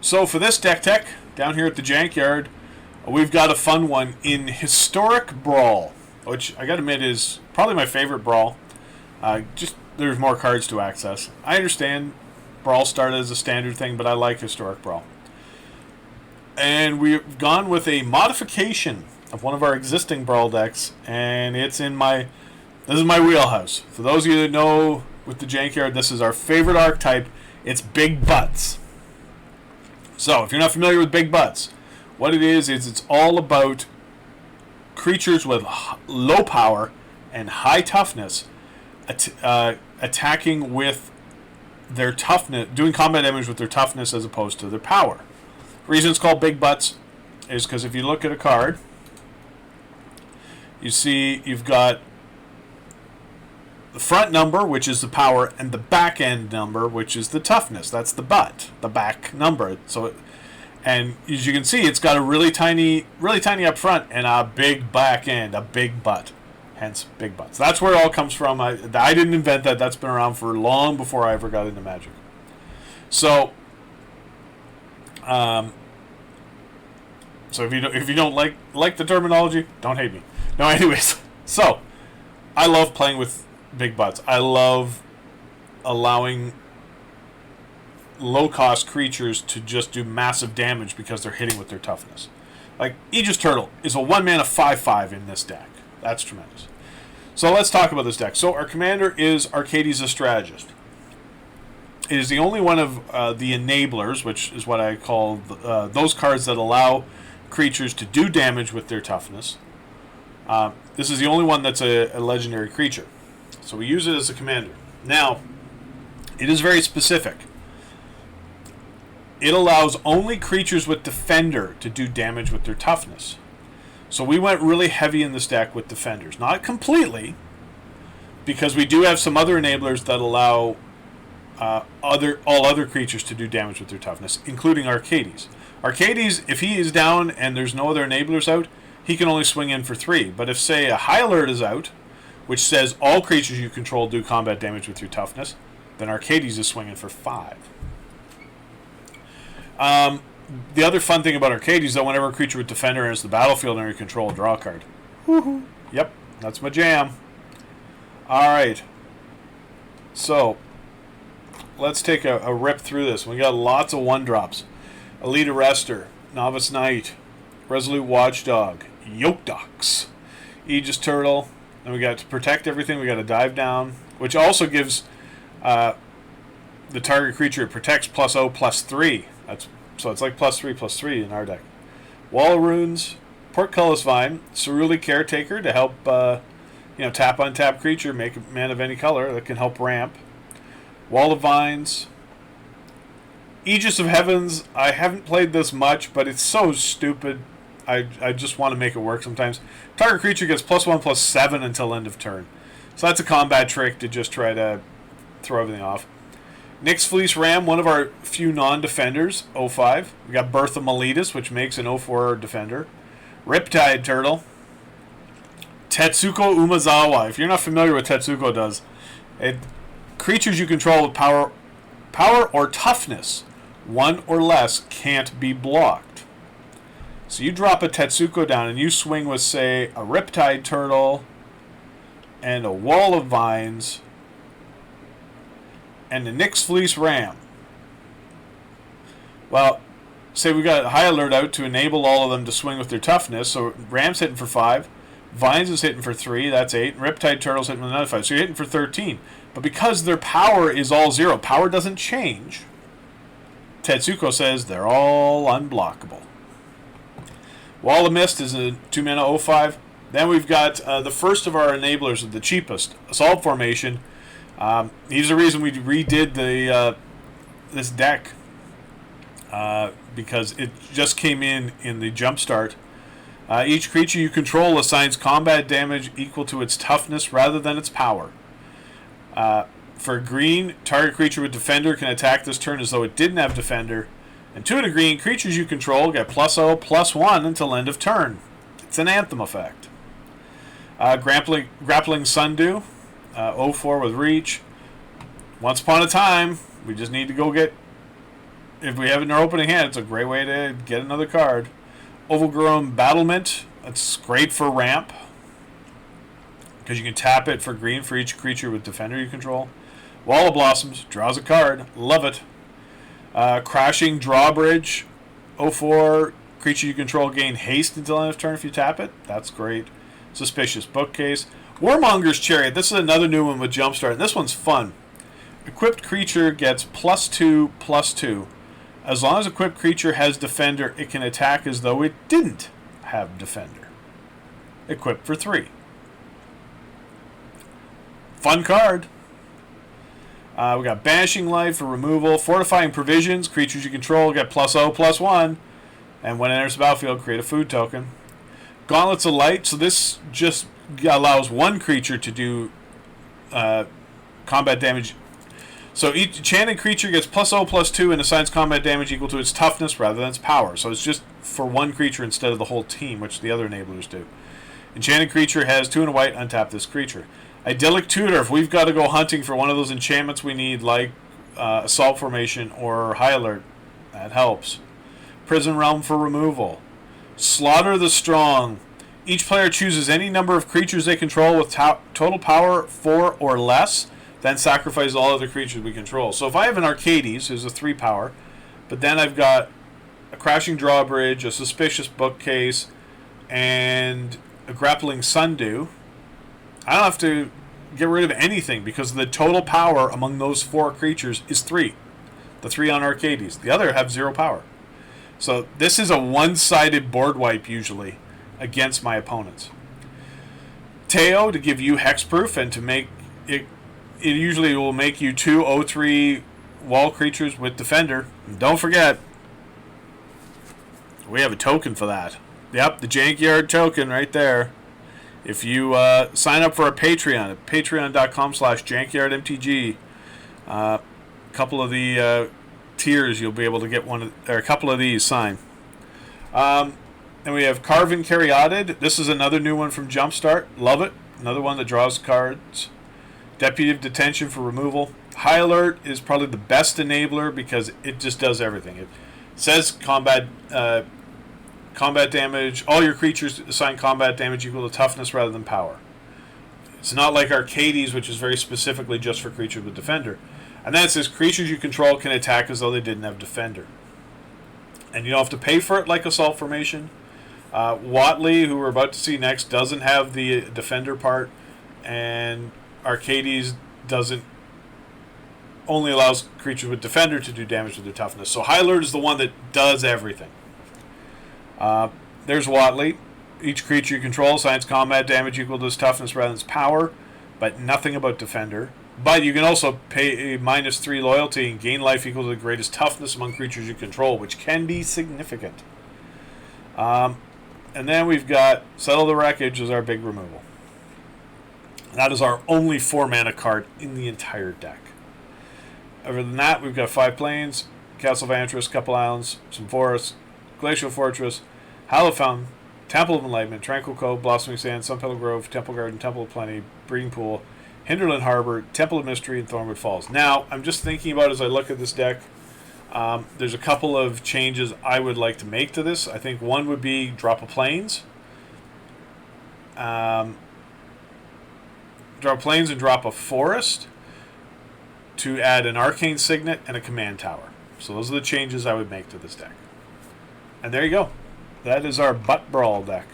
So for this deck tech, down here at the Jankyard, we've got a fun one in Historic Brawl, which I gotta admit is probably my favorite Brawl. Just there's more cards to access. I understand Brawl started as a standard thing, but I like Historic Brawl. And we've gone with a modification of one of our existing Brawl decks, and it's in this is my wheelhouse. For those of you that know, with the Jankyard, this is our favorite archetype. It's Big Butts. So, if you're not familiar with Big Butts, what it is it's all about creatures with low power and high toughness attacking with their toughness, doing combat damage with their toughness as opposed to their power. The reason it's called Big Butts is because if you look at a card, you see you've got the front number, which is the power, and the back end number, which is the toughness. That's the butt, the back number. And as you can see, it's got a really tiny up front and a big back end, a big butt. Hence, Big Butts. That's where it all comes from. I didn't invent that. That's been around for long before I ever got into Magic. So, if you don't like the terminology, don't hate me. No, anyways. So, I love playing with Big Butts. I love allowing low-cost creatures to just do massive damage because they're hitting with their toughness. Like, Aegis Turtle is a 1-mana 5/5 in this deck. That's tremendous. So let's talk about this deck. So our commander is Arcades the Strategist. It is the only one of the enablers, which is what I call those cards that allow creatures to do damage with their toughness. This is the only one that's a legendary creature. So we use it as a commander. Now, it is very specific. It allows only creatures with Defender to do damage with their toughness. So we went really heavy in this deck with Defenders. Not completely, because we do have some other enablers that allow all other creatures to do damage with their toughness, including Arcades. Arcades, if he is down and there's no other enablers out, he can only swing in for 3. But if, say, a High Alert is out, which says all creatures you control do combat damage with your toughness, then Arcades is swinging for 5. The other fun thing about Arcades is that whenever a creature with Defender enters the battlefield under your control, draw a card. Woohoo! Yep, that's my jam. Alright. So, let's take a rip through this. We got lots of 1-drops. Elite Arrestor, Novice Knight, Resolute Watchdog, Yoke Dox, Aegis Turtle, and we got to protect everything. We got to dive down, which also gives the target creature it protects +0/+3. So it's like +3/+3 in our deck. Wall of Runes, Portcullis Vine, Ceruli Caretaker to help tap untap creature, make a man of any color that can help ramp. Wall of Vines, Aegis of Heavens. I haven't played this much, but it's so stupid. I just want to make it work sometimes. Target creature gets +1/+7 until end of turn. So that's a combat trick to just try to throw everything off. Nyx Fleece Ram, one of our few non-defenders, 05. We got Birth of Meletus, which makes an 04 defender. Riptide Turtle. Tetsuko Umazawa. If you're not familiar with what Tetsuko does, creatures you control with power or toughness, 1 or less, can't be blocked. So you drop a Tetsuko down and you swing with, say, a Riptide Turtle and a Wall of Vines and the Nyx Fleece Ram. Well, say we got High Alert out to enable all of them to swing with their toughness. So Ram's hitting for 5, Vines is hitting for 3, that's 8, and Riptide Turtle's hitting for another 5. So you're hitting for 13. But because their power is all 0, power doesn't change, Tetsuko says they're all unblockable. Wall of Mist is a 2-mana 05. Then we've got the first of our enablers, the cheapest, Assault Formation. He's the reason we redid this deck because it just came in the JumpStart. Each creature you control assigns combat damage equal to its toughness rather than its power. For green, target creature with Defender can attack this turn as though it didn't have Defender. And 2 to green, creatures you control get +0/+1 until end of turn. It's an Anthem effect. Grappling Sundew, 04 with Reach. Once upon a time, we just need to go get if we have it in our opening hand, it's a great way to get another card. Overgrown Battlement. That's great for ramp, because you can tap it for green for each creature with defender you control. Wall of Blossoms. Draws a card. Love it. Crashing Drawbridge. 0/4. Creature you control gain haste until end of turn if you tap it. That's great. Suspicious Bookcase. Warmonger's Chariot. This is another new one with JumpStart. And this one's fun. Equipped creature gets +2/+2. As long as equipped creature has defender, it can attack as though it didn't have defender. Equipped for 3. Fun card. We got Banishing Light for removal. Fortifying Provisions. Creatures you control get +0/+1. And when it enters the battlefield, create a food token. Gauntlets of Light. So this just allows one creature to do combat damage. So each enchanted creature gets +0/+2 and assigns combat damage equal to its toughness rather than its power. So it's just for one creature instead of the whole team, which the other enablers do. Enchanted creature has 2 and a white. Untap this creature. Idyllic Tutor. If we've got to go hunting for one of those enchantments we need, like Assault Formation or High Alert, that helps. Prison Realm for removal. Slaughter the Strong. Each player chooses any number of creatures they control with total power 4 or less, then sacrifice all other creatures we control. So if I have an Arcades, who's a 3 power, but then I've got a Crashing Drawbridge, a Suspicious Bookcase, and a Grappling Sundew, I don't have to get rid of anything because the total power among those 4 creatures is 3. The 3 on Arcades. The other have 0 power. So this is a one-sided board wipe usually against my opponents. Teo to give you hexproof and to make it. It usually will make you 2 0/3 wall creatures with defender. And don't forget, we have a token for that. Yep, the Jankyard token right there. If you sign up for our Patreon at patreon.com/jankyardmtg, a couple of the tiers you'll be able to get one or a couple of these signed. And we have Carven Caryatid. This is another new one from JumpStart. Love it. Another one that draws cards. Deputy of Detention for removal. High Alert is probably the best enabler because it just does everything. It says combat damage. All your creatures assign combat damage equal to toughness rather than power. It's not like Arcades, which is very specifically just for creatures with defender. And then it says creatures you control can attack as though they didn't have defender. And you don't have to pay for it like Assault Formation. Watley, who we're about to see next, doesn't have the defender part. And Arcades only allows creatures with defender to do damage with their toughness. So High Alert is the one that does everything. There's Watley. Each creature you control assigns combat damage equal to its toughness rather than its power, but nothing about defender. But you can also pay a -3 loyalty and gain life equal to the greatest toughness among creatures you control, which can be significant. And then we've got Settle the Wreckage as our big removal. That is our only 4-mana card in the entire deck. Other than that, we've got 5 plains, Castle Vantress, couple islands, some forests, Glacial Fortress, Hallowed Fountain, Temple of Enlightenment, Tranquil Cove, Blossoming Sand, Sunpillow Grove, Temple Garden, Temple of Plenty, Breeding Pool, Hinterland Harbor, Temple of Mystery, and Thornwood Falls. Now, I'm just thinking about as I look at this deck, there's a couple of changes I would like to make to this. I think one would be drop a plains. Drop plains and drop a forest to add an arcane signet and a command tower. So those are the changes I would make to this deck. And there you go. That is our Butt Brawl deck.